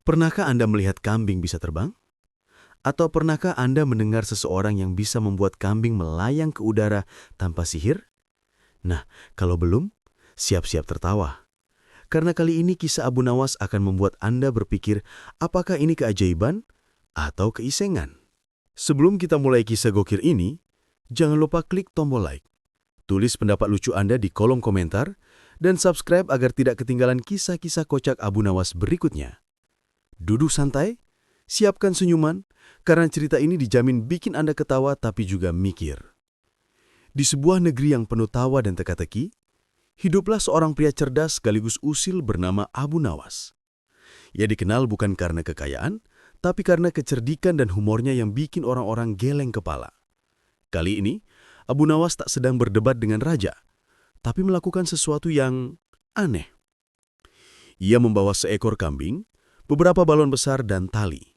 Pernahkah Anda melihat kambing bisa terbang? Atau pernahkah Anda mendengar seseorang yang bisa membuat kambing melayang ke udara tanpa sihir? Nah, kalau belum, siap-siap tertawa. Karena kali ini kisah Abu Nawas akan membuat Anda berpikir apakah ini keajaiban atau keisengan. Sebelum kita mulai kisah gokil ini, jangan lupa klik tombol like, tulis pendapat lucu Anda di kolom komentar, dan subscribe agar tidak ketinggalan kisah-kisah kocak Abu Nawas berikutnya. Duduk santai, siapkan senyuman, karena cerita ini dijamin bikin Anda ketawa tapi juga mikir. Di sebuah negeri yang penuh tawa dan teka-teki, hiduplah seorang pria cerdas sekaligus usil bernama Abu Nawas. Ia dikenal bukan karena kekayaan, tapi karena kecerdikan dan humornya yang bikin orang-orang geleng kepala. Kali ini, Abu Nawas tak sedang berdebat dengan raja, tapi melakukan sesuatu yang aneh. Ia membawa seekor kambing, beberapa balon besar dan tali.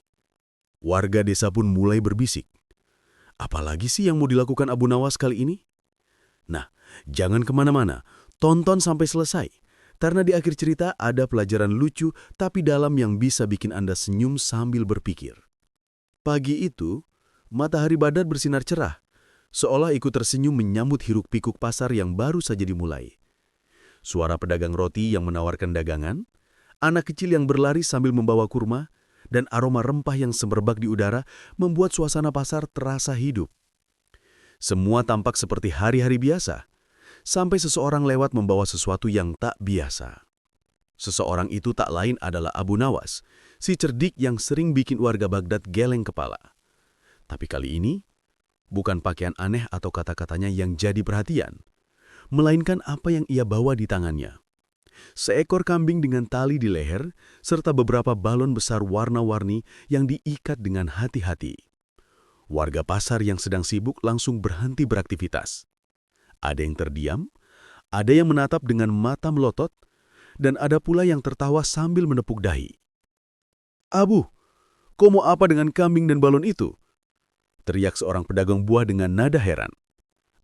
Warga desa pun mulai berbisik. Apalagi sih yang mau dilakukan Abu Nawas kali ini? Nah, jangan kemana-mana, tonton sampai selesai. Karena di akhir cerita ada pelajaran lucu tapi dalam yang bisa bikin Anda senyum sambil berpikir. Pagi itu, matahari Baghdad bersinar cerah, seolah ikut tersenyum menyambut hiruk-pikuk pasar yang baru saja dimulai. Suara pedagang roti yang menawarkan dagangan, anak kecil yang berlari sambil membawa kurma, dan aroma rempah yang semerbak di udara membuat suasana pasar terasa hidup. Semua tampak seperti hari-hari biasa, sampai seseorang lewat membawa sesuatu yang tak biasa. Seseorang itu tak lain adalah Abu Nawas, si cerdik yang sering bikin warga Baghdad geleng kepala. Tapi kali ini, bukan pakaian aneh atau kata-katanya yang jadi perhatian, melainkan apa yang ia bawa di tangannya. Seekor kambing dengan tali di leher, serta beberapa balon besar warna-warni yang diikat dengan hati-hati. Warga pasar yang sedang sibuk langsung berhenti beraktivitas. Ada yang terdiam, ada yang menatap dengan mata melotot, dan ada pula yang tertawa sambil menepuk dahi. "Abu, kau mau apa dengan kambing dan balon itu?" teriak seorang pedagang buah dengan nada heran.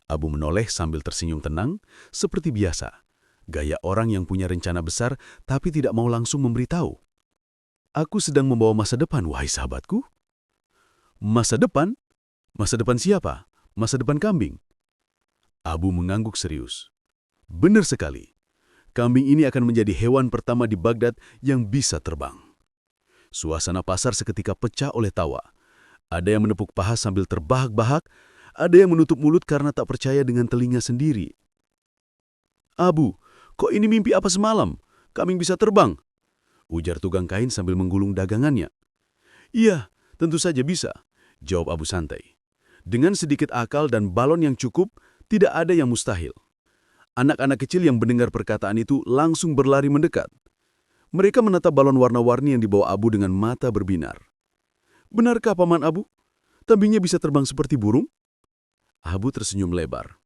Abu menoleh sambil tersenyum tenang, seperti biasa. Gaya orang yang punya rencana besar tapi tidak mau langsung memberitahu. "Aku sedang membawa masa depan, wahai sahabatku." "Masa depan? Masa depan siapa? Masa depan kambing?" Abu mengangguk serius. "Benar sekali. Kambing ini akan menjadi hewan pertama di Baghdad yang bisa terbang." Suasana pasar seketika pecah oleh tawa. Ada yang menepuk paha sambil terbahak-bahak, ada yang menutup mulut karena tak percaya dengan telinga sendiri. "Abu, kok ini mimpi apa semalam? Kambing bisa terbang?" ujar tukang kain sambil menggulung dagangannya. "Iya, tentu saja bisa," jawab Abu santai. "Dengan sedikit akal dan balon yang cukup, tidak ada yang mustahil." Anak-anak kecil yang mendengar perkataan itu langsung berlari mendekat. Mereka menatap balon warna-warni yang dibawa Abu dengan mata berbinar. "Benarkah Paman Abu? Kambingnya bisa terbang seperti burung?" Abu tersenyum lebar.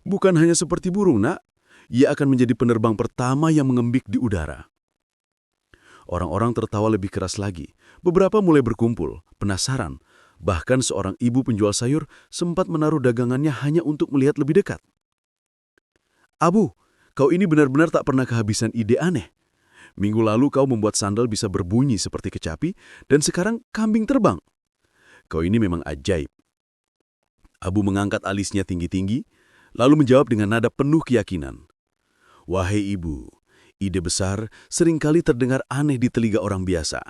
"Bukan hanya seperti burung, Nak. Ia akan menjadi penerbang pertama yang mengembik di udara." Orang-orang tertawa lebih keras lagi. Beberapa mulai berkumpul, penasaran. Bahkan seorang ibu penjual sayur sempat menaruh dagangannya hanya untuk melihat lebih dekat. "Abu, kau ini benar-benar tak pernah kehabisan ide aneh. Minggu lalu kau membuat sandal bisa berbunyi seperti kecapi, dan sekarang kambing terbang. Kau ini memang ajaib." Abu mengangkat alisnya tinggi-tinggi, lalu menjawab dengan nada penuh keyakinan. "Wahai ibu, ide besar seringkali terdengar aneh di telinga orang biasa.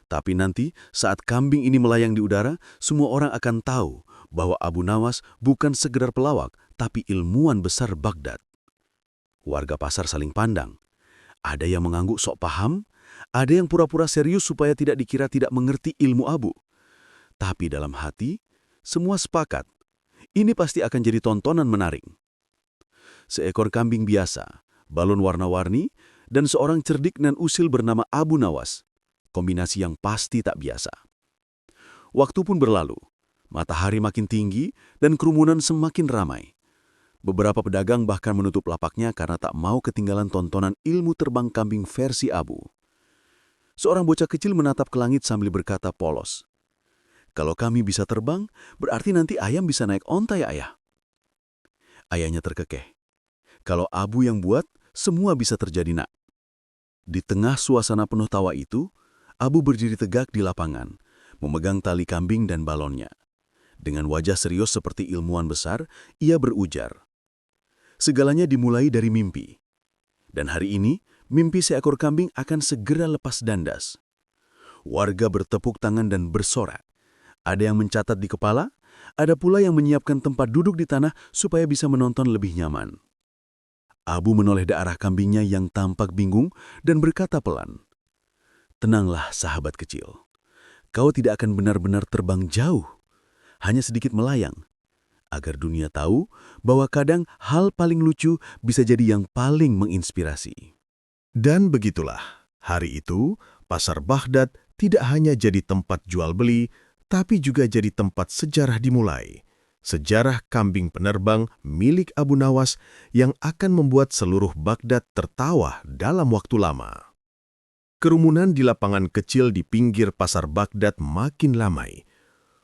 Tapi nanti saat kambing ini melayang di udara, semua orang akan tahu bahwa Abu Nawas bukan sekedar pelawak, tapi ilmuwan besar Baghdad." Warga pasar saling pandang. Ada yang mengangguk sok paham, ada yang pura-pura serius supaya tidak dikira tidak mengerti ilmu Abu. Tapi dalam hati, semua sepakat. Ini pasti akan jadi tontonan menarik. Seekor kambing biasa, balon warna-warni, dan seorang cerdik dan usil bernama Abu Nawas. Kombinasi yang pasti tak biasa. Waktu pun berlalu, matahari makin tinggi dan kerumunan semakin ramai. Beberapa pedagang bahkan menutup lapaknya karena tak mau ketinggalan tontonan ilmu terbang kambing versi Abu. Seorang bocah kecil menatap ke langit sambil berkata polos, "Kalau kami bisa terbang, berarti nanti ayam bisa naik onta ya, Ayah?" Ayahnya terkekeh. "Kalau Abu yang buat, semua bisa terjadi, Nak." Di tengah suasana penuh tawa itu, Abu berdiri tegak di lapangan, memegang tali kambing dan balonnya. Dengan wajah serius seperti ilmuwan besar, ia berujar, "Segalanya dimulai dari mimpi. Dan hari ini, mimpi seekor kambing akan segera lepas dandas." Warga bertepuk tangan dan bersorak. Ada yang mencatat di kepala, ada pula yang menyiapkan tempat duduk di tanah supaya bisa menonton lebih nyaman. Abu menoleh ke arah kambingnya yang tampak bingung dan berkata pelan, "Tenanglah, sahabat kecil. Kau tidak akan benar-benar terbang jauh, hanya sedikit melayang, agar dunia tahu bahwa kadang hal paling lucu bisa jadi yang paling menginspirasi." Dan begitulah, hari itu, Pasar Baghdad tidak hanya jadi tempat jual beli, tapi juga jadi tempat sejarah dimulai. Sejarah kambing penerbang milik Abu Nawas yang akan membuat seluruh Baghdad tertawa dalam waktu lama. Kerumunan di lapangan kecil di pinggir Pasar Baghdad makin ramai.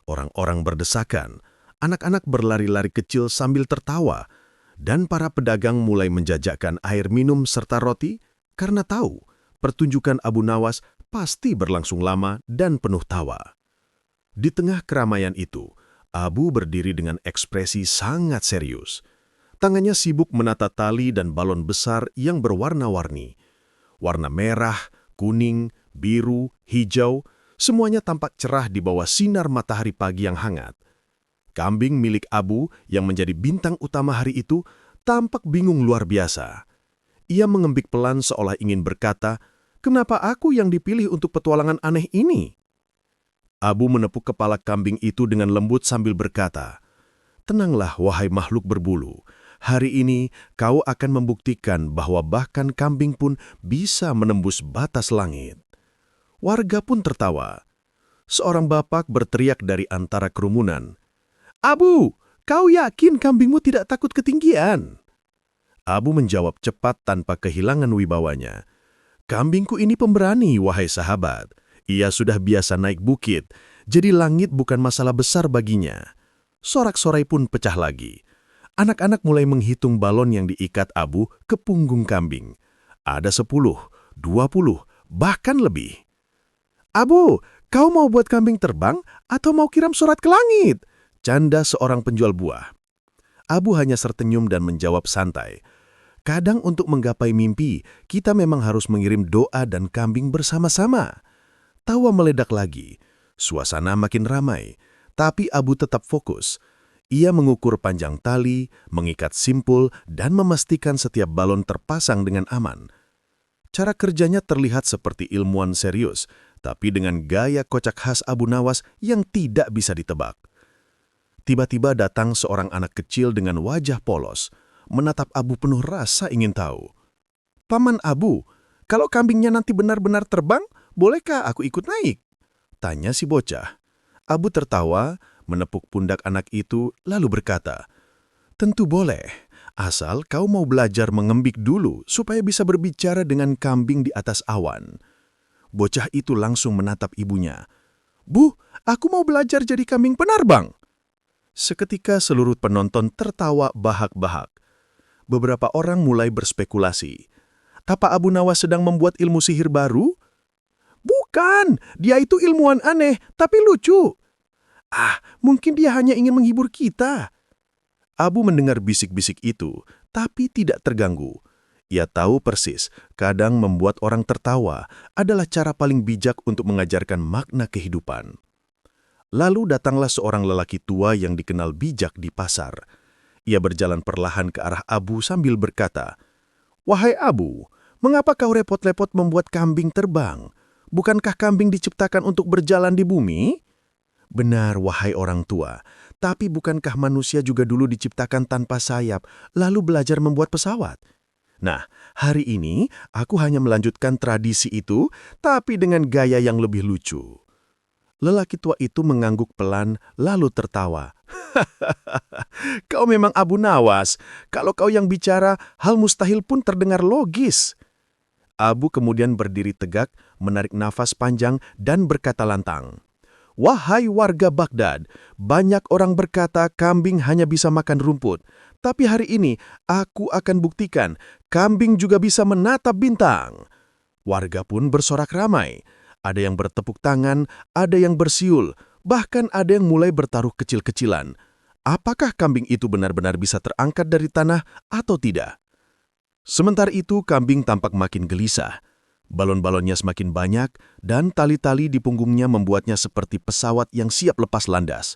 Orang-orang berdesakan, anak-anak berlari-lari kecil sambil tertawa, dan para pedagang mulai menjajakan air minum serta roti karena tahu pertunjukan Abu Nawas pasti berlangsung lama dan penuh tawa. Di tengah keramaian itu, Abu berdiri dengan ekspresi sangat serius. Tangannya sibuk menata tali dan balon besar yang berwarna-warni. Warna merah, kuning, biru, hijau, semuanya tampak cerah di bawah sinar matahari pagi yang hangat. Kambing milik Abu yang menjadi bintang utama hari itu tampak bingung luar biasa. Ia mengembik pelan seolah ingin berkata, "Kenapa aku yang dipilih untuk petualangan aneh ini?" Abu menepuk kepala kambing itu dengan lembut sambil berkata, "Tenanglah, wahai makhluk berbulu. Hari ini kau akan membuktikan bahwa bahkan kambing pun bisa menembus batas langit." Warga pun tertawa. Seorang bapak berteriak dari antara kerumunan, "Abu, kau yakin kambingmu tidak takut ketinggian?" Abu menjawab cepat tanpa kehilangan wibawanya, "Kambingku ini pemberani, wahai sahabat. Ia sudah biasa naik bukit, jadi langit bukan masalah besar baginya." Sorak-sorai pun pecah lagi. Anak-anak mulai menghitung balon yang diikat Abu ke punggung kambing. Ada 10, 20, bahkan lebih. "Abu, kau mau buat kambing terbang atau mau kirim surat ke langit?" canda seorang penjual buah. Abu hanya tersenyum dan menjawab santai, "Kadang untuk menggapai mimpi, kita memang harus mengirim doa dan kambing bersama-sama." Tawa meledak lagi. Suasana makin ramai, tapi Abu tetap fokus. Ia mengukur panjang tali, mengikat simpul, dan memastikan setiap balon terpasang dengan aman. Cara kerjanya terlihat seperti ilmuwan serius, tapi dengan gaya kocak khas Abu Nawas yang tidak bisa ditebak. Tiba-tiba datang seorang anak kecil dengan wajah polos, menatap Abu penuh rasa ingin tahu. "Paman Abu, kalau kambingnya nanti benar-benar terbang, bolehkah aku ikut naik?" tanya si bocah. Abu tertawa, menepuk pundak anak itu, lalu berkata, "Tentu boleh, asal kau mau belajar mengembik dulu supaya bisa berbicara dengan kambing di atas awan." Bocah itu langsung menatap ibunya. "Bu, aku mau belajar jadi kambing penerbang." Seketika seluruh penonton tertawa bahak-bahak. Beberapa orang mulai berspekulasi. Apa Abu Nawas sedang membuat ilmu sihir baru? "Bukan, dia itu ilmuwan aneh, tapi lucu." Mungkin dia hanya ingin menghibur kita." Abu mendengar bisik-bisik itu, tapi tidak terganggu. Ia tahu persis, kadang membuat orang tertawa adalah cara paling bijak untuk mengajarkan makna kehidupan. Lalu datanglah seorang lelaki tua yang dikenal bijak di pasar. Ia berjalan perlahan ke arah Abu sambil berkata, "Wahai Abu, mengapa kau repot-repot membuat kambing terbang? Bukankah kambing diciptakan untuk berjalan di bumi?" "Benar, wahai orang tua, tapi bukankah manusia juga dulu diciptakan tanpa sayap, lalu belajar membuat pesawat? Nah, hari ini aku hanya melanjutkan tradisi itu, tapi dengan gaya yang lebih lucu." Lelaki tua itu mengangguk pelan, lalu tertawa. "Kau memang Abu Nawas. Kalau kau yang bicara, hal mustahil pun terdengar logis." Abu kemudian berdiri tegak, menarik nafas panjang, dan berkata lantang, "Wahai warga Baghdad, banyak orang berkata kambing hanya bisa makan rumput. Tapi hari ini, aku akan buktikan, kambing juga bisa menatap bintang." Warga pun bersorak ramai. Ada yang bertepuk tangan, ada yang bersiul, bahkan ada yang mulai bertaruh kecil-kecilan. Apakah kambing itu benar-benar bisa terangkat dari tanah atau tidak? Sementara itu, kambing tampak makin gelisah. Balon-balonnya semakin banyak, dan tali-tali di punggungnya membuatnya seperti pesawat yang siap lepas landas.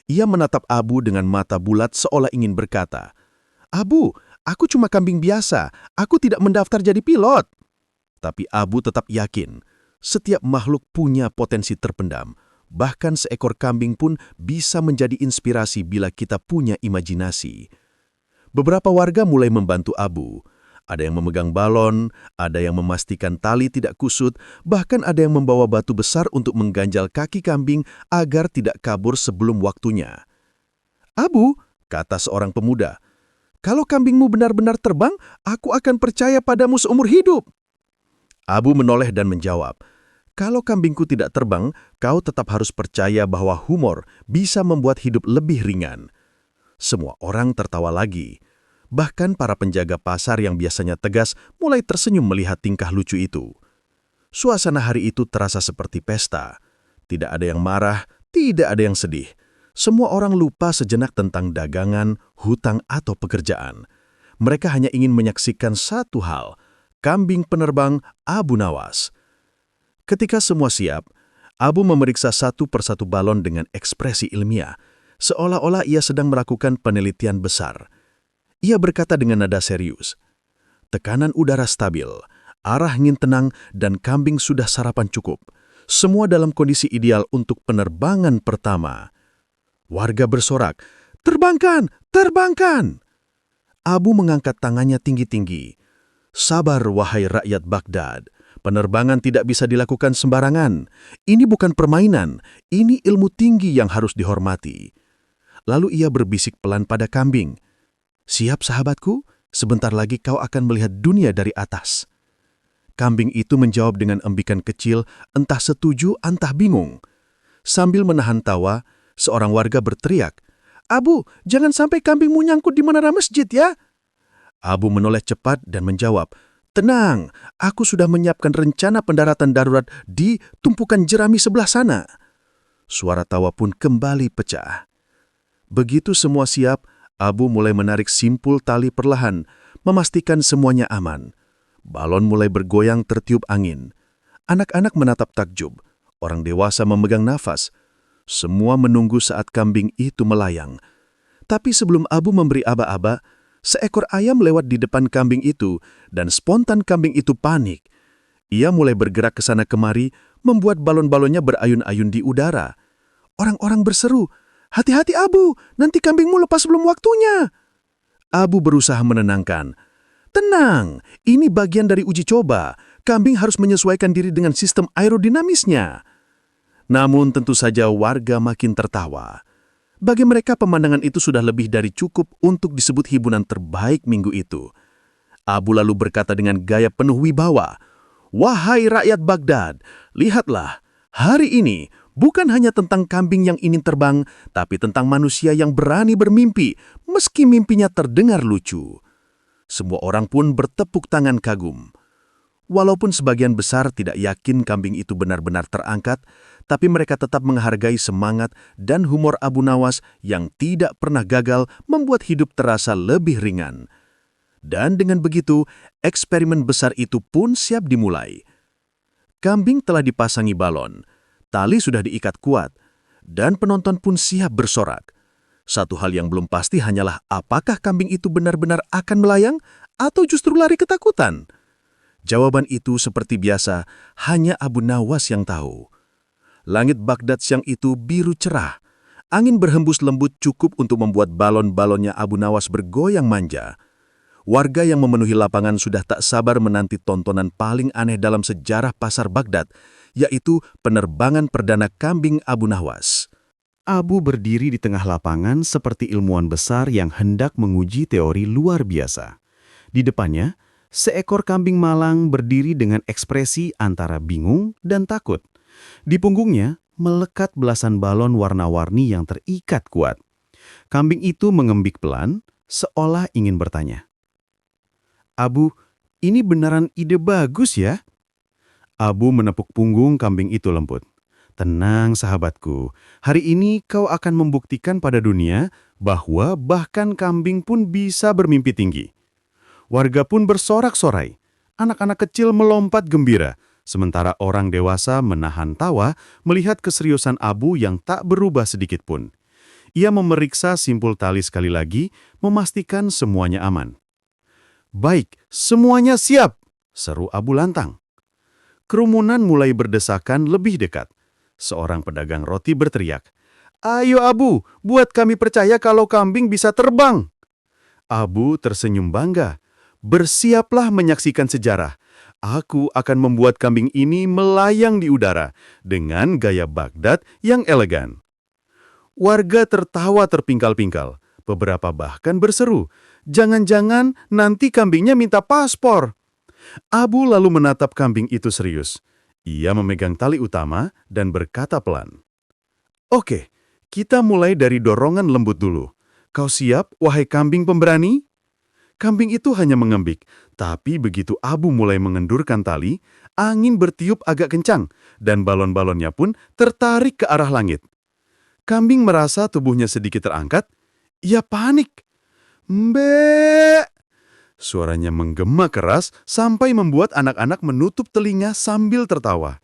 Ia menatap Abu dengan mata bulat seolah ingin berkata, "Abu, aku cuma kambing biasa. Aku tidak mendaftar jadi pilot." Tapi Abu tetap yakin, setiap makhluk punya potensi terpendam. Bahkan seekor kambing pun bisa menjadi inspirasi bila kita punya imajinasi. Beberapa warga mulai membantu Abu. Ada yang memegang balon, ada yang memastikan tali tidak kusut, bahkan ada yang membawa batu besar untuk mengganjal kaki kambing agar tidak kabur sebelum waktunya. "Abu," kata seorang pemuda, "kalau kambingmu benar-benar terbang, aku akan percaya padamu seumur hidup." Abu menoleh dan menjawab, "Kalau kambingku tidak terbang, kau tetap harus percaya bahwa humor bisa membuat hidup lebih ringan." Semua orang tertawa lagi. Bahkan para penjaga pasar yang biasanya tegas mulai tersenyum melihat tingkah lucu itu. Suasana hari itu terasa seperti pesta. Tidak ada yang marah, tidak ada yang sedih. Semua orang lupa sejenak tentang dagangan, hutang, atau pekerjaan. Mereka hanya ingin menyaksikan satu hal, kambing penerbang Abu Nawas. Ketika semua siap, Abu memeriksa satu persatu balon dengan ekspresi ilmiah, seolah-olah ia sedang melakukan penelitian besar. Ia berkata dengan nada serius, "Tekanan udara stabil, arah angin tenang, dan kambing sudah sarapan cukup. Semua dalam kondisi ideal untuk penerbangan pertama." Warga bersorak, "Terbangkan! Terbangkan!" Abu mengangkat tangannya tinggi-tinggi. "Sabar, wahai rakyat Baghdad. Penerbangan tidak bisa dilakukan sembarangan. Ini bukan permainan, ini ilmu tinggi yang harus dihormati." Lalu ia berbisik pelan pada kambing, "Siap sahabatku, sebentar lagi kau akan melihat dunia dari atas." Kambing itu menjawab dengan embikan kecil, entah setuju, entah bingung. Sambil menahan tawa, seorang warga berteriak, "Abu, jangan sampai kambingmu nyangkut di menara masjid ya." Abu menoleh cepat dan menjawab, "Tenang, aku sudah menyiapkan rencana pendaratan darurat di tumpukan jerami sebelah sana." Suara tawa pun kembali pecah. Begitu semua siap, Abu mulai menarik simpul tali perlahan, memastikan semuanya aman. Balon mulai bergoyang tertiup angin. Anak-anak menatap takjub, orang dewasa memegang nafas. Semua menunggu saat kambing itu melayang. Tapi sebelum Abu memberi aba-aba, seekor ayam lewat di depan kambing itu, dan spontan kambing itu panik. Ia mulai bergerak ke sana kemari, membuat balon-balonnya berayun-ayun di udara. Orang-orang berseru, "Hati-hati Abu, nanti kambingmu lepas sebelum waktunya." Abu berusaha menenangkan. "Tenang, ini bagian dari uji coba. Kambing harus menyesuaikan diri dengan sistem aerodinamisnya." Namun tentu saja warga makin tertawa. Bagi mereka pemandangan itu sudah lebih dari cukup untuk disebut hiburan terbaik minggu itu. Abu lalu berkata dengan gaya penuh wibawa, "Wahai rakyat Baghdad, lihatlah, hari ini bukan hanya tentang kambing yang ingin terbang, tapi tentang manusia yang berani bermimpi, meski mimpinya terdengar lucu." Semua orang pun bertepuk tangan kagum. Walaupun sebagian besar tidak yakin kambing itu benar-benar terangkat, tapi mereka tetap menghargai semangat dan humor Abu Nawas yang tidak pernah gagal membuat hidup terasa lebih ringan. Dan dengan begitu, eksperimen besar itu pun siap dimulai. Kambing telah dipasangi balon. Tali sudah diikat kuat, dan penonton pun siap bersorak. Satu hal yang belum pasti hanyalah apakah kambing itu benar-benar akan melayang atau justru lari ketakutan. Jawaban itu seperti biasa hanya Abu Nawas yang tahu. Langit Baghdad siang itu biru cerah. Angin berhembus lembut cukup untuk membuat balon-balonnya Abu Nawas bergoyang manja. Warga yang memenuhi lapangan sudah tak sabar menanti tontonan paling aneh dalam sejarah pasar Baghdad, yaitu penerbangan perdana kambing Abu Nawas. Abu berdiri di tengah lapangan seperti ilmuwan besar yang hendak menguji teori luar biasa. Di depannya, seekor kambing malang berdiri dengan ekspresi antara bingung dan takut. Di punggungnya melekat belasan balon warna-warni yang terikat kuat. Kambing itu mengembik pelan, seolah ingin bertanya, "Abu, ini beneran ide bagus ya?" Abu menepuk punggung kambing itu lembut. Tenang sahabatku, hari ini kau akan membuktikan pada dunia bahwa bahkan kambing pun bisa bermimpi tinggi. Warga pun bersorak-sorai. Anak-anak kecil melompat gembira, sementara orang dewasa menahan tawa melihat keseriusan Abu yang tak berubah sedikit pun. Ia memeriksa simpul tali sekali lagi, memastikan semuanya aman. "Baik, semuanya siap!" seru Abu lantang. Kerumunan mulai berdesakan lebih dekat. Seorang pedagang roti berteriak, "Ayo Abu, buat kami percaya kalau kambing bisa terbang." Abu tersenyum bangga. "Bersiaplah menyaksikan sejarah. Aku akan membuat kambing ini melayang di udara dengan gaya Baghdad yang elegan." Warga tertawa terpingkal-pingkal. Beberapa bahkan berseru, "Jangan-jangan nanti kambingnya minta paspor." Abu lalu menatap kambing itu serius. Ia memegang tali utama dan berkata pelan, "Oke, kita mulai dari dorongan lembut dulu. Kau siap, wahai kambing pemberani?" Kambing itu hanya mengembik, tapi begitu Abu mulai mengendurkan tali, angin bertiup agak kencang, dan balon-balonnya pun tertarik ke arah langit. Kambing merasa tubuhnya sedikit terangkat. Ia panik. "Mbek!" Suaranya menggema keras sampai membuat anak-anak menutup telinga sambil tertawa.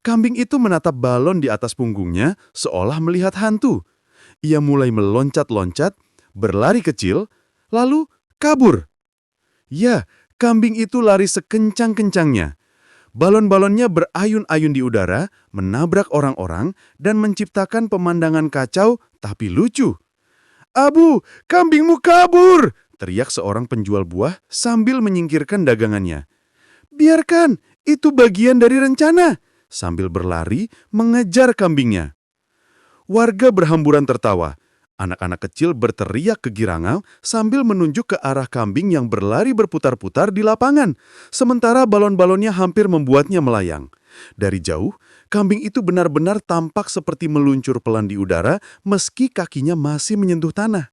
Kambing itu menatap balon di atas punggungnya seolah melihat hantu. Ia mulai meloncat-loncat, berlari kecil, lalu kabur. Ya, kambing itu lari sekencang-kencangnya. Balon-balonnya berayun-ayun di udara, menabrak orang-orang, dan menciptakan pemandangan kacau tapi lucu. "Abu, kambingmu kabur!" teriak seorang penjual buah sambil menyingkirkan dagangannya. "Biarkan, itu bagian dari rencana," sambil berlari mengejar kambingnya. Warga berhamburan tertawa. Anak-anak kecil berteriak kegirangan sambil menunjuk ke arah kambing yang berlari berputar-putar di lapangan, sementara balon-balonnya hampir membuatnya melayang. Dari jauh, kambing itu benar-benar tampak seperti meluncur pelan di udara meski kakinya masih menyentuh tanah.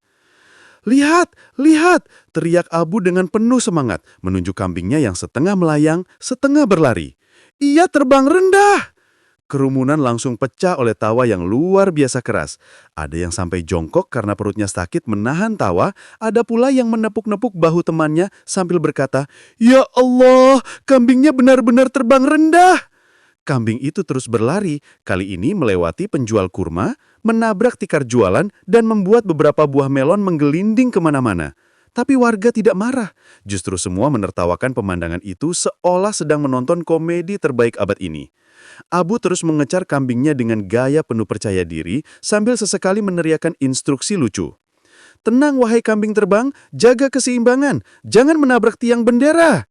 "Lihat, lihat!" teriak Abu dengan penuh semangat, menunjuk kambingnya yang setengah melayang, setengah berlari. "Ia terbang rendah!" Kerumunan langsung pecah oleh tawa yang luar biasa keras. Ada yang sampai jongkok karena perutnya sakit menahan tawa, ada pula yang menepuk-nepuk bahu temannya sambil berkata, "Ya Allah, kambingnya benar-benar terbang rendah!" Kambing itu terus berlari, kali ini melewati penjual kurma, menabrak tikar jualan, dan membuat beberapa buah melon menggelinding kemana-mana. Tapi warga tidak marah, justru semua menertawakan pemandangan itu seolah sedang menonton komedi terbaik abad ini. Abu terus mengejar kambingnya dengan gaya penuh percaya diri sambil sesekali meneriakkan instruksi lucu. "Tenang wahai kambing terbang, jaga keseimbangan, jangan menabrak tiang bendera."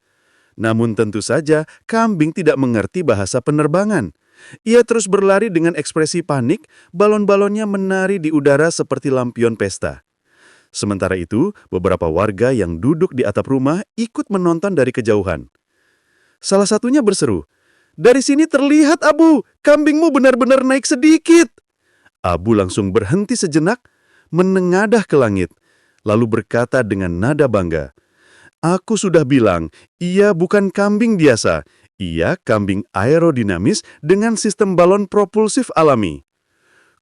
Namun tentu saja kambing tidak mengerti bahasa penerbangan. Ia terus berlari dengan ekspresi panik, balon-balonnya menari di udara seperti lampion pesta. Sementara itu, beberapa warga yang duduk di atap rumah ikut menonton dari kejauhan. Salah satunya berseru, "Dari sini terlihat Abu, kambingmu benar-benar naik sedikit." Abu langsung berhenti sejenak, menengadah ke langit, lalu berkata dengan nada bangga, "Aku sudah bilang, ia bukan kambing biasa. Ia kambing aerodinamis dengan sistem balon propulsif alami."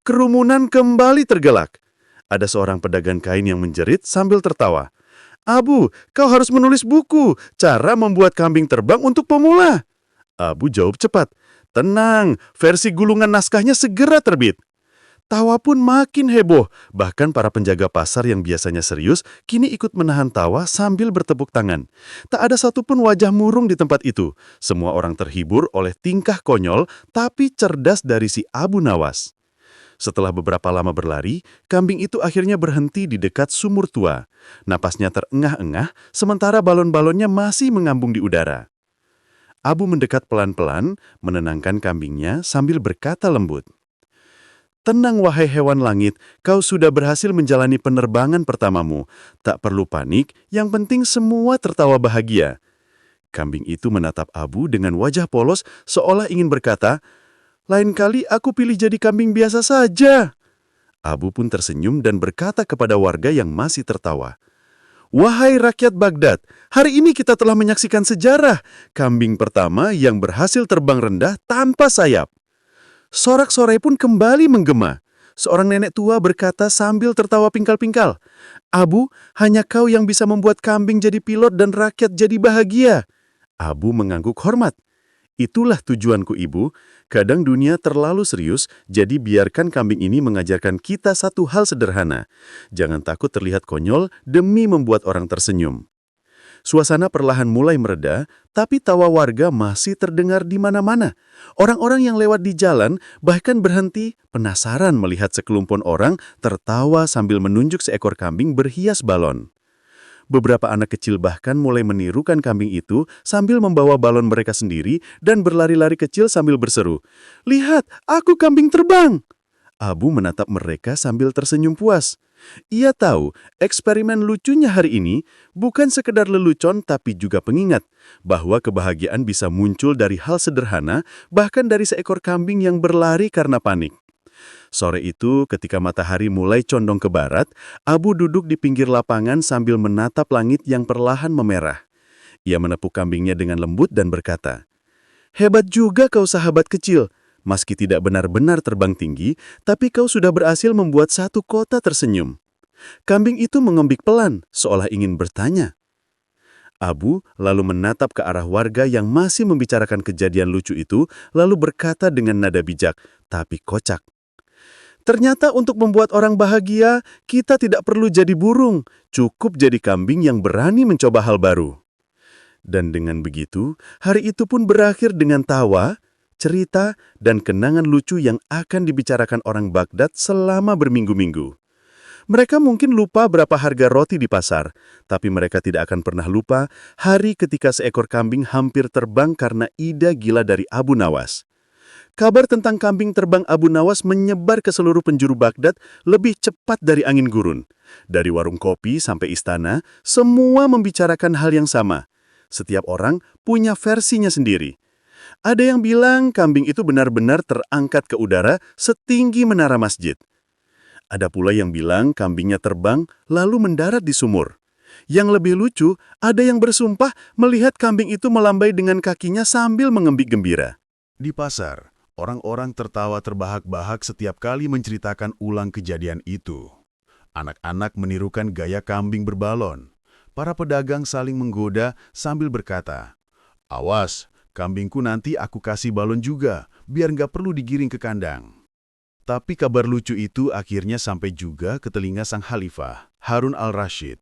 Kerumunan kembali tergelak. Ada seorang pedagang kain yang menjerit sambil tertawa. "Abu, kau harus menulis buku, cara membuat kambing terbang untuk pemula." Abu jawab cepat, "Tenang, versi gulungan naskahnya segera terbit." Tawa pun makin heboh, bahkan para penjaga pasar yang biasanya serius kini ikut menahan tawa sambil bertepuk tangan. Tak ada satupun wajah murung di tempat itu. Semua orang terhibur oleh tingkah konyol tapi cerdas dari si Abu Nawas. Setelah beberapa lama berlari, kambing itu akhirnya berhenti di dekat sumur tua. Napasnya terengah-engah, sementara balon-balonnya masih mengambung di udara. Abu mendekat pelan-pelan, menenangkan kambingnya sambil berkata lembut, "Tenang wahai hewan langit, kau sudah berhasil menjalani penerbangan pertamamu. Tak perlu panik, yang penting semua tertawa bahagia." Kambing itu menatap Abu dengan wajah polos seolah ingin berkata, "Lain kali aku pilih jadi kambing biasa saja." Abu pun tersenyum dan berkata kepada warga yang masih tertawa, Wahai rakyat Baghdad, hari ini kita telah menyaksikan sejarah kambing pertama yang berhasil terbang rendah tanpa sayap. Sorak-sorai pun kembali menggema. Seorang nenek tua berkata sambil tertawa pingkal-pingkal, "Abu, hanya kau yang bisa membuat kambing jadi pilot dan rakyat jadi bahagia." Abu mengangguk hormat. Itulah tujuanku, Ibu. Kadang dunia terlalu serius, jadi biarkan kambing ini mengajarkan kita satu hal sederhana. Jangan takut terlihat konyol demi membuat orang tersenyum. Suasana perlahan mulai mereda, tapi tawa warga masih terdengar di mana-mana. Orang-orang yang lewat di jalan bahkan berhenti penasaran melihat sekelompok orang tertawa sambil menunjuk seekor kambing berhias balon. Beberapa anak kecil bahkan mulai menirukan kambing itu sambil membawa balon mereka sendiri dan berlari-lari kecil sambil berseru, "Lihat, aku kambing terbang!" Abu menatap mereka sambil tersenyum puas. Ia tahu eksperimen lucunya hari ini bukan sekedar lelucon tapi juga pengingat bahwa kebahagiaan bisa muncul dari hal sederhana, bahkan dari seekor kambing yang berlari karena panik. Sore itu, ketika matahari mulai condong ke barat, Abu duduk di pinggir lapangan sambil menatap langit yang perlahan memerah. Ia menepuk kambingnya dengan lembut dan berkata, "Hebat juga kau sahabat kecil. Meski tidak benar-benar terbang tinggi, tapi kau sudah berhasil membuat satu kota tersenyum." Kambing itu mengembik pelan, seolah ingin bertanya. Abu lalu menatap ke arah warga yang masih membicarakan kejadian lucu itu, lalu berkata dengan nada bijak, tapi kocak, "Ternyata untuk membuat orang bahagia, kita tidak perlu jadi burung, cukup jadi kambing yang berani mencoba hal baru." Dan dengan begitu, hari itu pun berakhir dengan tawa, cerita, dan kenangan lucu yang akan dibicarakan orang Baghdad selama berminggu-minggu. Mereka mungkin lupa berapa harga roti di pasar, tapi mereka tidak akan pernah lupa hari ketika seekor kambing hampir terbang karena ide gila dari Abu Nawas. Kabar tentang kambing terbang Abu Nawas menyebar ke seluruh penjuru Baghdad lebih cepat dari angin gurun. Dari warung kopi sampai istana, semua membicarakan hal yang sama. Setiap orang punya versinya sendiri. Ada yang bilang kambing itu benar-benar terangkat ke udara setinggi menara masjid. Ada pula yang bilang kambingnya terbang lalu mendarat di sumur. Yang lebih lucu, ada yang bersumpah melihat kambing itu melambai dengan kakinya sambil mengembik gembira. Di pasar, orang-orang tertawa terbahak-bahak setiap kali menceritakan ulang kejadian itu. Anak-anak menirukan gaya kambing berbalon. Para pedagang saling menggoda sambil berkata, "Awas, kambingku nanti aku kasih balon juga, biar nggak perlu digiring ke kandang." Tapi kabar lucu itu akhirnya sampai juga ke telinga sang khalifah, Harun al-Rashid.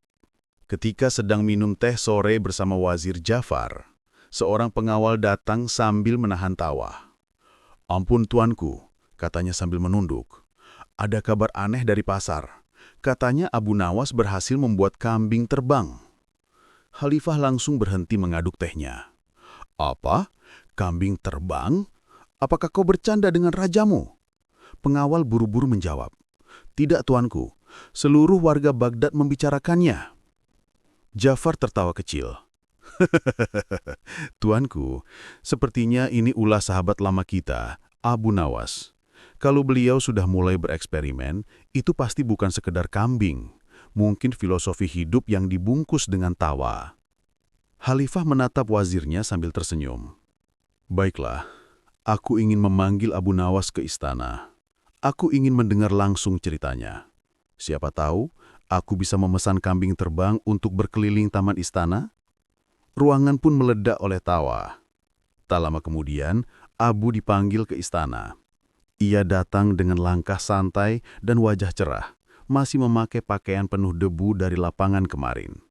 Ketika sedang minum teh sore bersama Wazir Jafar, seorang pengawal datang sambil menahan tawa. "Ampun tuanku," katanya sambil menunduk. "Ada kabar aneh dari pasar. Katanya Abu Nawas berhasil membuat kambing terbang." Khalifah langsung berhenti mengaduk tehnya. "Apa? Kambing terbang? Apakah kau bercanda dengan rajamu?" Pengawal buru-buru menjawab, "Tidak tuanku, seluruh warga Baghdad membicarakannya." Jafar tertawa kecil. "Tuanku, sepertinya ini ulah sahabat lama kita, Abu Nawas. Kalau beliau sudah mulai bereksperimen, itu pasti bukan sekedar kambing. Mungkin filosofi hidup yang dibungkus dengan tawa." Khalifah menatap wazirnya sambil tersenyum. "Baiklah, aku ingin memanggil Abu Nawas ke istana. Aku ingin mendengar langsung ceritanya. Siapa tahu, aku bisa memesan kambing terbang untuk berkeliling taman istana." Ruangan pun meledak oleh tawa. Tak lama kemudian, Abu dipanggil ke istana. Ia datang dengan langkah santai dan wajah cerah, masih memakai pakaian penuh debu dari lapangan kemarin.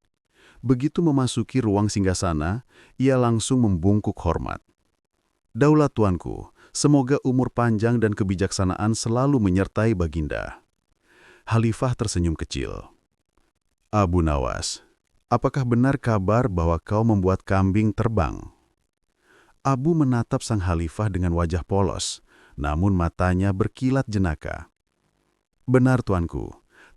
Begitu memasuki ruang singgasana, ia langsung membungkuk hormat. "Daulat tuanku, semoga umur panjang dan kebijaksanaan selalu menyertai Baginda." Khalifah tersenyum kecil. "Abu Nawas, apakah benar kabar bahwa kau membuat kambing terbang?" Abu menatap sang khalifah dengan wajah polos, namun matanya berkilat jenaka. "Benar tuanku,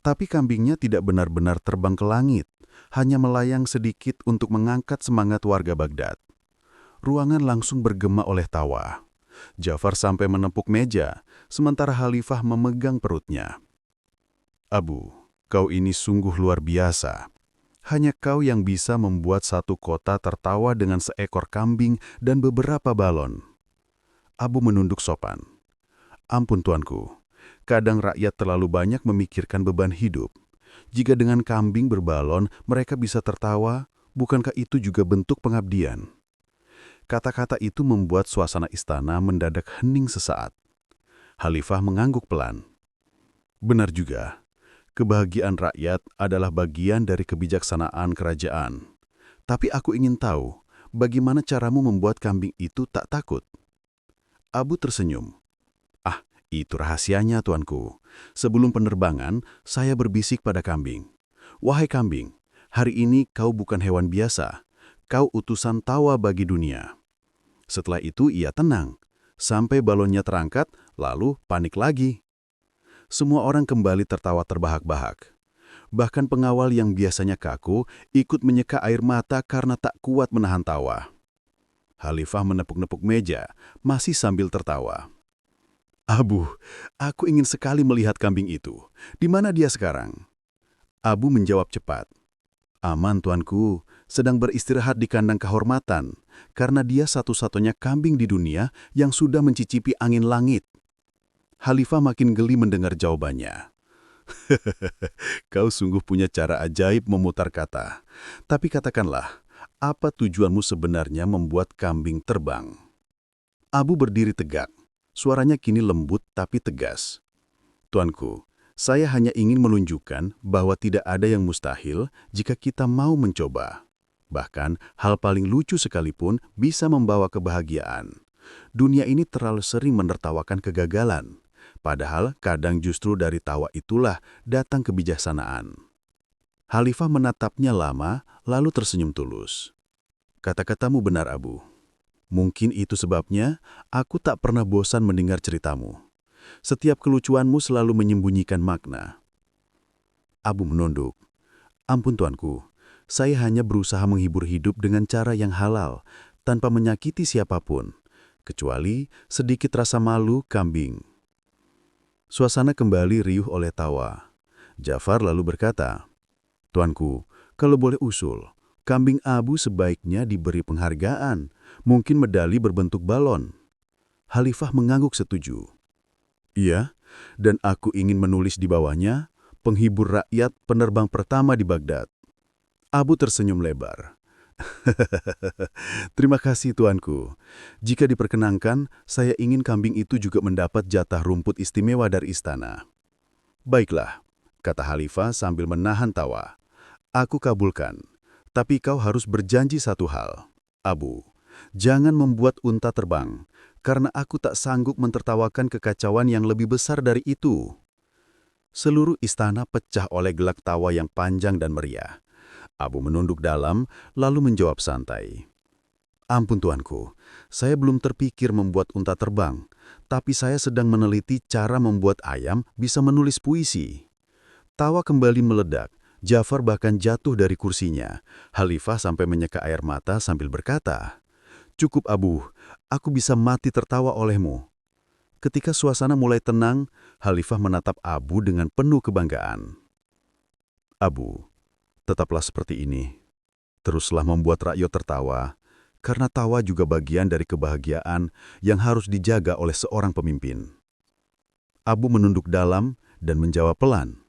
tapi kambingnya tidak benar-benar terbang ke langit, hanya melayang sedikit untuk mengangkat semangat warga Baghdad." Ruangan langsung bergema oleh tawa. Jafar sampai menepuk meja, sementara khalifah memegang perutnya. "Abu, kau ini sungguh luar biasa. Hanya kau yang bisa membuat satu kota tertawa dengan seekor kambing dan beberapa balon. Abu menunduk sopan. Ampun tuanku, kadang rakyat terlalu banyak memikirkan beban hidup. Jika dengan kambing berbalon mereka bisa tertawa, bukankah itu juga bentuk pengabdian? Kata-kata itu membuat suasana istana mendadak hening sesaat. Khalifah mengangguk pelan. Benar juga. Kebahagiaan rakyat adalah bagian dari kebijaksanaan kerajaan. Tapi aku ingin tahu, bagaimana caramu membuat kambing itu tak takut? Abu tersenyum. Ah, itu rahasianya, tuanku. Sebelum penerbangan, saya berbisik pada kambing. Wahai kambing, hari ini kau bukan hewan biasa. Kau utusan tawa bagi dunia. Setelah itu ia tenang, sampai balonnya terangkat, lalu panik lagi. Semua orang kembali tertawa terbahak-bahak. Bahkan pengawal yang biasanya kaku ikut menyeka air mata karena tak kuat menahan tawa. Khalifah menepuk-nepuk meja, masih sambil tertawa. Abu, aku ingin sekali melihat kambing itu. Di mana dia sekarang? Abu menjawab cepat. Aman, tuanku, sedang beristirahat di kandang kehormatan, karena dia satu-satunya kambing di dunia yang sudah mencicipi angin langit. Khalifah makin geli mendengar jawabannya. Kau sungguh punya cara ajaib memutar kata. Tapi katakanlah, apa tujuanmu sebenarnya membuat kambing terbang? Abu berdiri tegak. Suaranya kini lembut tapi tegas. Tuanku, saya hanya ingin menunjukkan bahwa tidak ada yang mustahil jika kita mau mencoba. Bahkan, hal paling lucu sekalipun bisa membawa kebahagiaan. Dunia ini terlalu sering menertawakan kegagalan. Padahal kadang justru dari tawa itulah datang kebijaksanaan. Khalifah menatapnya lama, lalu tersenyum tulus. Kata-katamu benar, Abu. Mungkin itu sebabnya aku tak pernah bosan mendengar ceritamu. Setiap kelucuanmu selalu menyembunyikan makna. Abu menunduk. Ampun tuanku, saya hanya berusaha menghibur hidup dengan cara yang halal, tanpa menyakiti siapapun, kecuali sedikit rasa malu kambing. Suasana kembali riuh oleh tawa. Jafar lalu berkata, Tuanku, kalau boleh usul, kambing Abu sebaiknya diberi penghargaan, mungkin medali berbentuk balon. Khalifah mengangguk setuju. Iya, dan aku ingin menulis di bawahnya, penghibur rakyat penerbang pertama di Baghdad. Abu tersenyum lebar. Terima kasih tuanku. Jika diperkenankan, saya ingin kambing itu juga mendapat jatah rumput istimewa dari istana. Baiklah, kata Khalifah sambil menahan tawa. Aku kabulkan, tapi kau harus berjanji satu hal. Abu, jangan membuat unta terbang, karena aku tak sanggup mentertawakan kekacauan yang lebih besar dari itu. Seluruh istana pecah oleh gelak tawa yang panjang dan meriah. Abu menunduk dalam, lalu menjawab santai. Ampun tuanku, saya belum terpikir membuat unta terbang, tapi saya sedang meneliti cara membuat ayam bisa menulis puisi. Tawa kembali meledak, Jafar bahkan jatuh dari kursinya. Khalifah sampai menyeka air mata sambil berkata, Cukup Abu, aku bisa mati tertawa olehmu. Ketika suasana mulai tenang, Khalifah menatap Abu dengan penuh kebanggaan. Abu, tetaplah seperti ini. Teruslah membuat rakyat tertawa, karena tawa juga bagian dari kebahagiaan yang harus dijaga oleh seorang pemimpin. Abu menunduk dalam dan menjawab pelan.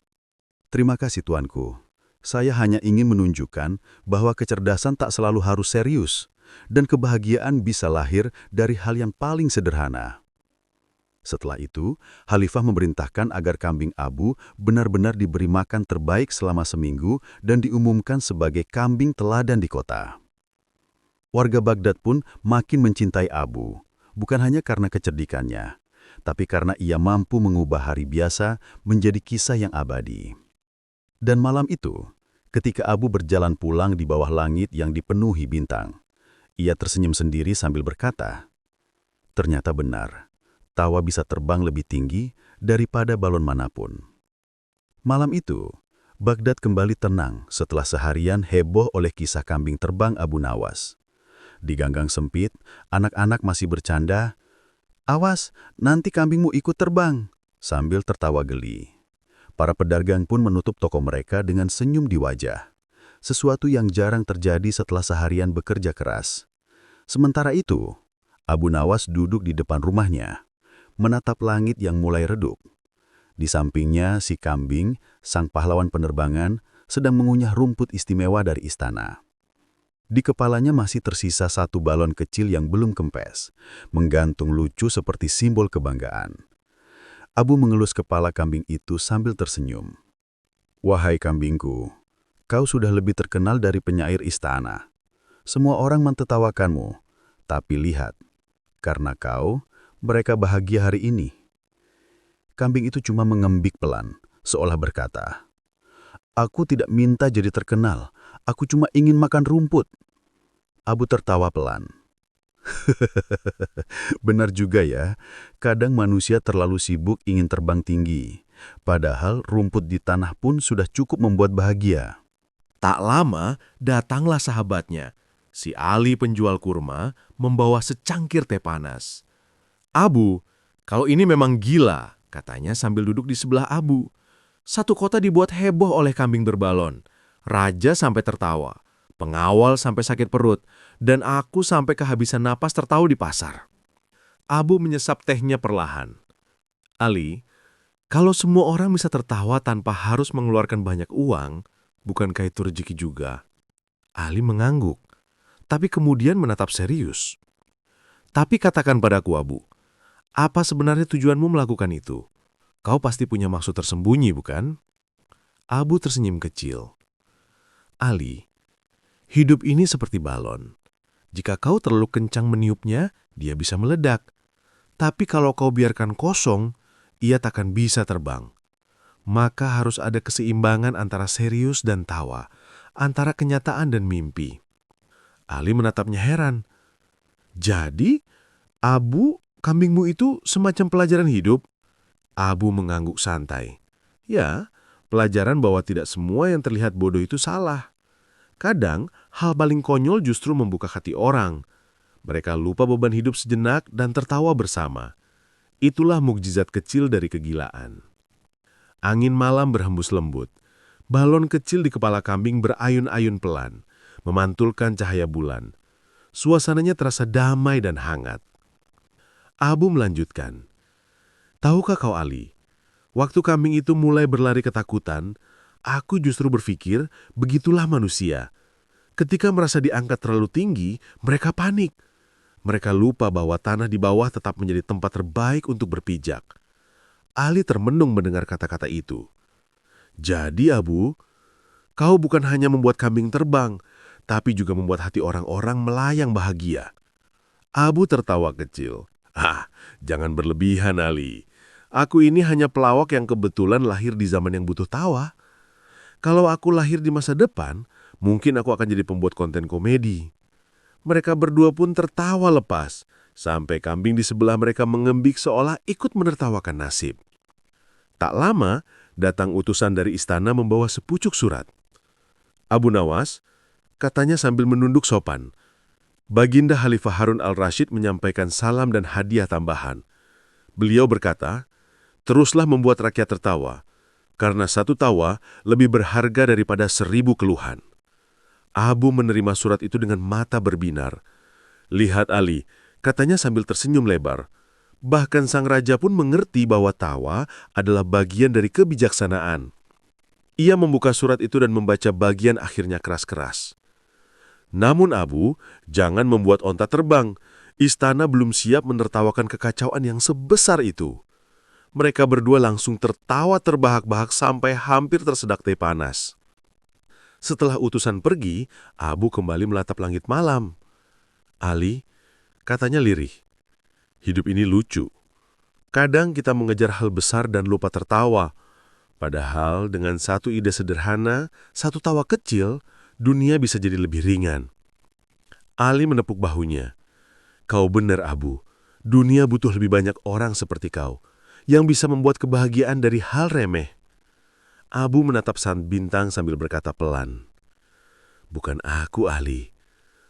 Terima kasih tuanku. Saya hanya ingin menunjukkan bahwa kecerdasan tak selalu harus serius, dan kebahagiaan bisa lahir dari hal yang paling sederhana. Setelah itu, Khalifah memerintahkan agar kambing Abu benar-benar diberi makan terbaik selama seminggu dan diumumkan sebagai kambing teladan di kota. Warga Baghdad pun makin mencintai Abu, bukan hanya karena kecerdikannya, tapi karena ia mampu mengubah hari biasa menjadi kisah yang abadi. Dan malam itu, ketika Abu berjalan pulang di bawah langit yang dipenuhi bintang, ia tersenyum sendiri sambil berkata, ternyata benar. Tawa bisa terbang lebih tinggi daripada balon manapun. Malam itu, Baghdad kembali tenang setelah seharian heboh oleh kisah kambing terbang Abu Nawas. Di ganggang sempit, anak-anak masih bercanda, "Awas, nanti kambingmu ikut terbang," sambil tertawa geli. Para pedagang pun menutup toko mereka dengan senyum di wajah. sesuatu yang jarang terjadi setelah seharian bekerja keras. Sementara itu, Abu Nawas duduk di depan rumahnya, menatap langit yang mulai redup. Di sampingnya, si kambing, sang pahlawan penerbangan, sedang mengunyah rumput istimewa dari istana. Di kepalanya masih tersisa satu balon kecil yang belum kempes, menggantung lucu seperti simbol kebanggaan. Abu mengelus kepala kambing itu sambil tersenyum. "Wahai kambingku, kau sudah lebih terkenal dari penyair istana. Semua orang mentertawakanmu, tapi lihat, karena kau, mereka bahagia hari ini." Kambing itu cuma mengembik pelan, seolah berkata, "Aku tidak minta jadi terkenal, aku cuma ingin makan rumput." Abu tertawa pelan. Benar juga ya, kadang manusia terlalu sibuk ingin terbang tinggi, padahal rumput di tanah pun sudah cukup membuat bahagia. Tak lama, datanglah sahabatnya, si Ali penjual kurma, membawa secangkir teh panas. "Abu, kalau ini memang gila," katanya sambil duduk di sebelah Abu. "Satu kota dibuat heboh oleh kambing berbalon. Raja sampai tertawa, pengawal sampai sakit perut, dan aku sampai kehabisan napas tertawa di pasar." Abu menyesap tehnya perlahan. "Ali, kalau semua orang bisa tertawa tanpa harus mengeluarkan banyak uang, bukankah itu rezeki juga?" Ali mengangguk, tapi kemudian menatap serius. "Tapi katakan padaku, Abu, apa sebenarnya tujuanmu melakukan itu? Kau pasti punya maksud tersembunyi, bukan?" Abu tersenyum kecil. "Ali, hidup ini seperti balon. Jika kau terlalu kencang meniupnya, dia bisa meledak. Tapi kalau kau biarkan kosong, ia takkan bisa terbang. Maka harus ada keseimbangan antara serius dan tawa, antara kenyataan dan mimpi." Ali menatapnya heran. "Jadi, Abu, kambingmu itu semacam pelajaran hidup?" Abu mengangguk santai. "Ya, pelajaran bahwa tidak semua yang terlihat bodoh itu salah. Kadang, hal paling konyol justru membuka hati orang. Mereka lupa beban hidup sejenak dan tertawa bersama. Itulah mukjizat kecil dari kegilaan." Angin malam berhembus lembut. Balon kecil di kepala kambing berayun-ayun pelan, memantulkan cahaya bulan. Suasananya terasa damai dan hangat. Abu melanjutkan, "Tahukah kau, Ali, waktu kambing itu mulai berlari ketakutan, aku justru berpikir begitulah manusia. Ketika merasa diangkat terlalu tinggi, mereka panik. Mereka lupa bahwa tanah di bawah tetap menjadi tempat terbaik untuk berpijak." Ali termenung mendengar kata-kata itu. "Jadi, Abu, kau bukan hanya membuat kambing terbang, tapi juga membuat hati orang-orang melayang bahagia." Abu tertawa kecil. Jangan berlebihan, Ali. Aku ini hanya pelawak yang kebetulan lahir di zaman yang butuh tawa. Kalau aku lahir di masa depan, mungkin aku akan jadi pembuat konten komedi." Mereka berdua pun tertawa lepas, sampai kambing di sebelah mereka mengembik seolah ikut menertawakan nasib. Tak lama, datang utusan dari istana membawa sepucuk surat. "Abu Nawas," katanya sambil menunduk sopan, "Baginda Khalifah Harun al-Rashid menyampaikan salam dan hadiah tambahan. Beliau berkata, teruslah membuat rakyat tertawa, karena satu tawa lebih berharga daripada 1000 keluhan." Abu menerima surat itu dengan mata berbinar. "Lihat, Ali," katanya sambil tersenyum lebar. "Bahkan sang raja pun mengerti bahwa tawa adalah bagian dari kebijaksanaan." Ia membuka surat itu dan membaca bagian akhirnya keras-keras. "Namun Abu, jangan membuat onta terbang. Istana belum siap menertawakan kekacauan yang sebesar itu." Mereka berdua langsung tertawa terbahak-bahak sampai hampir tersedak teh panas. Setelah utusan pergi, Abu kembali menatap langit malam. "Ali," katanya lirih, "hidup ini lucu. Kadang kita mengejar hal besar dan lupa tertawa. Padahal dengan satu ide sederhana, satu tawa kecil, dunia bisa jadi lebih ringan." Ali menepuk bahunya. "Kau benar, Abu. Dunia butuh lebih banyak orang seperti kau, yang bisa membuat kebahagiaan dari hal remeh." Abu menatap sang bintang sambil berkata pelan, "Bukan aku, Ali.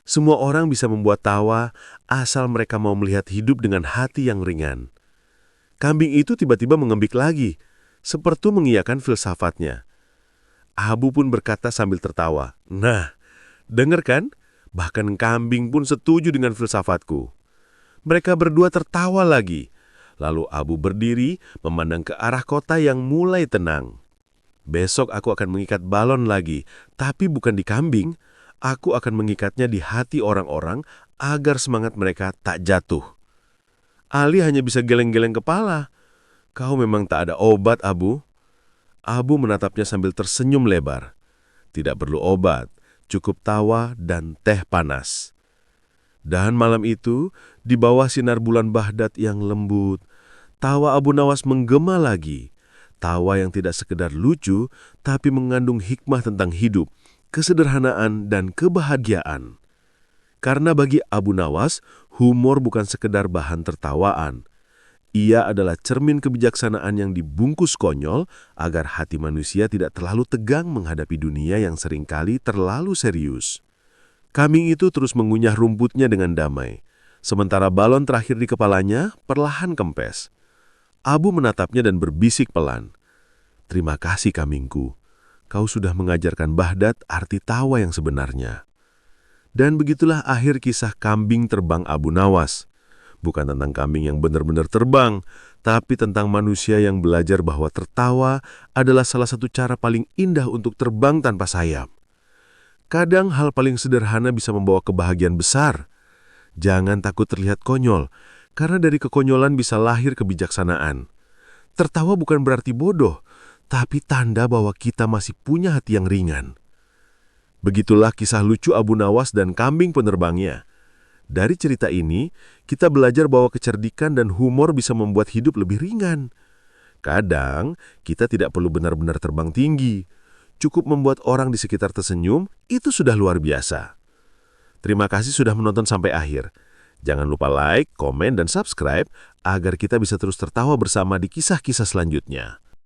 Semua orang bisa membuat tawa asal mereka mau melihat hidup dengan hati yang ringan." Kambing itu tiba-tiba mengembik lagi, seperti mengiyakan filsafatnya. Abu pun berkata sambil tertawa, "Nah, dengar kan? Bahkan kambing pun setuju dengan filsafatku." Mereka berdua tertawa lagi. Lalu Abu berdiri memandang ke arah kota yang mulai tenang. "Besok aku akan mengikat balon lagi, tapi bukan di kambing. Aku akan mengikatnya di hati orang-orang agar semangat mereka tak jatuh." Ali hanya bisa geleng-geleng kepala. "Kau memang tak ada obat, Abu." Abu menatapnya sambil tersenyum lebar. Tidak perlu obat, cukup tawa dan teh panas. Dan malam itu, di bawah sinar bulan Baghdad yang lembut, tawa Abu Nawas menggema lagi. Tawa yang tidak sekedar lucu, tapi mengandung hikmah tentang hidup, kesederhanaan, dan kebahagiaan. Karena bagi Abu Nawas, humor bukan sekedar bahan tertawaan. Ia adalah cermin kebijaksanaan yang dibungkus konyol agar hati manusia tidak terlalu tegang menghadapi dunia yang seringkali terlalu serius. Kambing itu terus mengunyah rumputnya dengan damai, sementara balon terakhir di kepalanya perlahan kempes. Abu menatapnya dan berbisik pelan, "Terima kasih kambingku, kau sudah mengajarkan Baghdad arti tawa yang sebenarnya." Dan begitulah akhir kisah kambing terbang Abu Nawas. Bukan tentang kambing yang benar-benar terbang, tapi tentang manusia yang belajar bahwa tertawa adalah salah satu cara paling indah untuk terbang tanpa sayap. Kadang hal paling sederhana bisa membawa kebahagiaan besar. Jangan takut terlihat konyol, karena dari kekonyolan bisa lahir kebijaksanaan. Tertawa bukan berarti bodoh, tapi tanda bahwa kita masih punya hati yang ringan. Begitulah kisah lucu Abu Nawas dan kambing penerbangnya. Dari cerita ini, kita belajar bahwa kecerdikan dan humor bisa membuat hidup lebih ringan. Kadang, kita tidak perlu benar-benar terbang tinggi. Cukup membuat orang di sekitar tersenyum, itu sudah luar biasa. Terima kasih sudah menonton sampai akhir. Jangan lupa like, komen, dan subscribe agar kita bisa terus tertawa bersama di kisah-kisah selanjutnya.